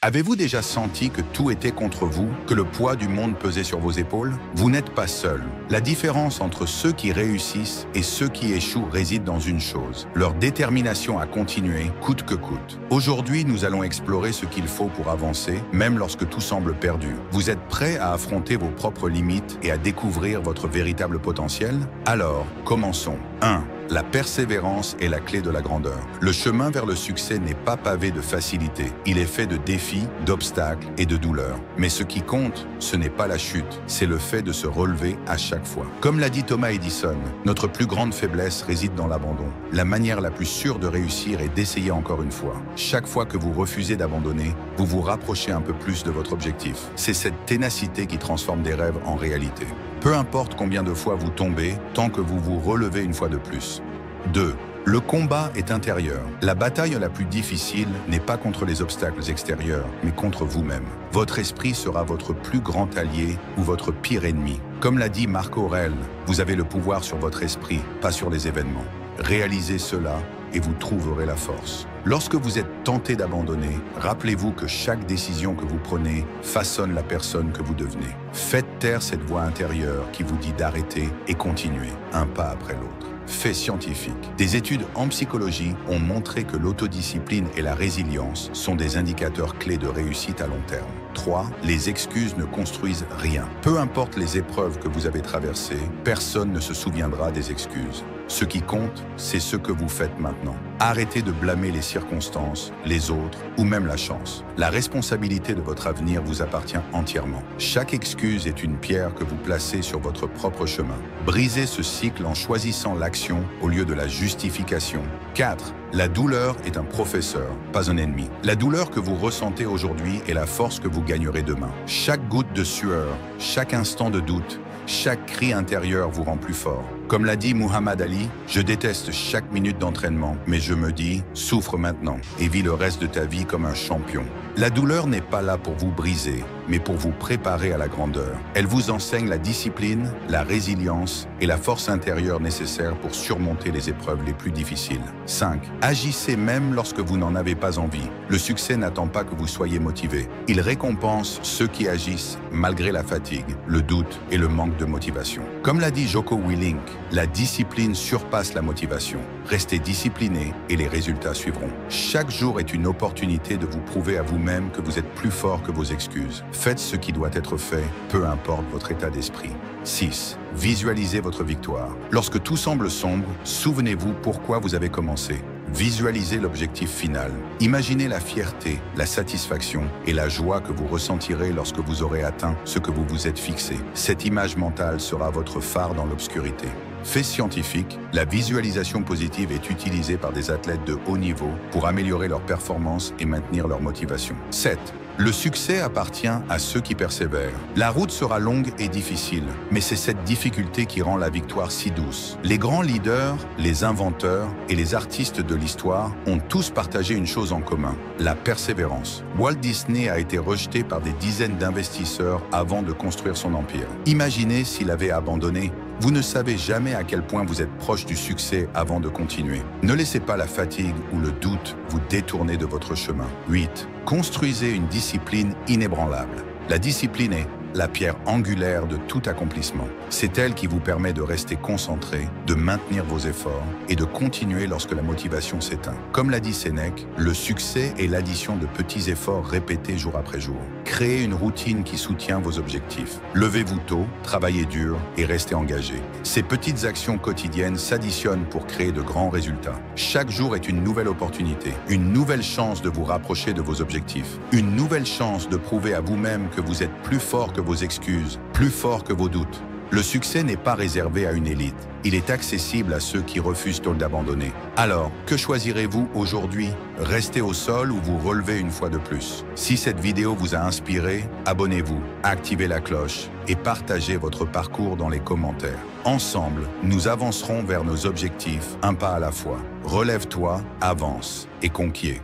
Avez-vous déjà senti que tout était contre vous, que le poids du monde pesait sur vos épaules? Vous n'êtes pas seul. La différence entre ceux qui réussissent et ceux qui échouent réside dans une chose, leur détermination à continuer, coûte que coûte. Aujourd'hui, nous allons explorer ce qu'il faut pour avancer, même lorsque tout semble perdu. Vous êtes prêts à affronter vos propres limites et à découvrir votre véritable potentiel? Alors, commençons. 1. La persévérance est la clé de la grandeur. Le chemin vers le succès n'est pas pavé de facilité. Il est fait de défis, d'obstacles et de douleurs. Mais ce qui compte, ce n'est pas la chute, c'est le fait de se relever à chaque fois. Comme l'a dit Thomas Edison, notre plus grande faiblesse réside dans l'abandon. La manière la plus sûre de réussir est d'essayer encore une fois. Chaque fois que vous refusez d'abandonner, vous vous rapprochez un peu plus de votre objectif. C'est cette ténacité qui transforme des rêves en réalité. Peu importe combien de fois vous tombez, tant que vous vous relevez une fois de plus. 2. Le combat est intérieur. La bataille la plus difficile n'est pas contre les obstacles extérieurs, mais contre vous-même. Votre esprit sera votre plus grand allié ou votre pire ennemi. Comme l'a dit Marc Aurèle, vous avez le pouvoir sur votre esprit, pas sur les événements. Réalisez cela et vous trouverez la force. Lorsque vous êtes tenté d'abandonner, rappelez-vous que chaque décision que vous prenez façonne la personne que vous devenez. Faites taire cette voix intérieure qui vous dit d'arrêter et continuer, un pas après l'autre. Fait scientifique. Des études en psychologie ont montré que l'autodiscipline et la résilience sont des indicateurs clés de réussite à long terme. 3. Les excuses ne construisent rien. Peu importe les épreuves que vous avez traversées, personne ne se souviendra des excuses. Ce qui compte, c'est ce que vous faites maintenant. Arrêtez de blâmer les circonstances, les autres ou même la chance. La responsabilité de votre avenir vous appartient entièrement. Chaque excuse est une pierre que vous placez sur votre propre chemin. Brisez ce cycle en choisissant l'action au lieu de la justification. 4. La douleur est un professeur, pas un ennemi. La douleur que vous ressentez aujourd'hui est la force que vous gagnerez demain. Chaque goutte de sueur, chaque instant de doute, chaque cri intérieur vous rend plus fort. Comme l'a dit Muhammad Ali, je déteste chaque minute d'entraînement, mais je me dis, souffre maintenant et vis le reste de ta vie comme un champion. La douleur n'est pas là pour vous briser, mais pour vous préparer à la grandeur. Elle vous enseigne la discipline, la résilience et la force intérieure nécessaires pour surmonter les épreuves les plus difficiles. 5. Agissez même lorsque vous n'en avez pas envie. Le succès n'attend pas que vous soyez motivé. Il récompense ceux qui agissent malgré la fatigue, le doute et le manque de motivation. Comme l'a dit Jocko Willink, la discipline surpasse la motivation. Restez discipliné et les résultats suivront. Chaque jour est une opportunité de vous prouver à vous-même que vous êtes plus fort que vos excuses. Faites ce qui doit être fait, peu importe votre état d'esprit. 6. Visualisez votre victoire. Lorsque tout semble sombre, souvenez-vous pourquoi vous avez commencé. Visualisez l'objectif final. Imaginez la fierté, la satisfaction et la joie que vous ressentirez lorsque vous aurez atteint ce que vous vous êtes fixé. Cette image mentale sera votre phare dans l'obscurité. Fait scientifique, la visualisation positive est utilisée par des athlètes de haut niveau pour améliorer leur performance et maintenir leur motivation. 7. Le succès appartient à ceux qui persévèrent. La route sera longue et difficile, mais c'est cette difficulté qui rend la victoire si douce. Les grands leaders, les inventeurs et les artistes de l'histoire ont tous partagé une chose en commun, la persévérance. Walt Disney a été rejeté par des dizaines d'investisseurs avant de construire son empire. Imaginez s'il avait abandonné. Vous ne savez jamais à quel point vous êtes proche du succès avant de continuer. Ne laissez pas la fatigue ou le doute vous détourner de votre chemin. 8. Construisez une discipline inébranlable. La discipline est la pierre angulaire de tout accomplissement. C'est elle qui vous permet de rester concentré, de maintenir vos efforts et de continuer lorsque la motivation s'éteint. Comme l'a dit Sénèque, le succès est l'addition de petits efforts répétés jour après jour. Créez une routine qui soutient vos objectifs. Levez-vous tôt, travaillez dur et restez engagé. Ces petites actions quotidiennes s'additionnent pour créer de grands résultats. Chaque jour est une nouvelle opportunité, une nouvelle chance de vous rapprocher de vos objectifs, une nouvelle chance de prouver à vous-même que vous êtes plus fort que vos excuses, plus fort que vos doutes. Le succès n'est pas réservé à une élite. Il est accessible à ceux qui refusent d'abandonner. Alors, que choisirez-vous aujourd'hui? Restez au sol ou vous relevez une fois de plus? Si cette vidéo vous a inspiré, abonnez-vous, activez la cloche et partagez votre parcours dans les commentaires. Ensemble, nous avancerons vers nos objectifs un pas à la fois. Relève-toi, avance et conquiers.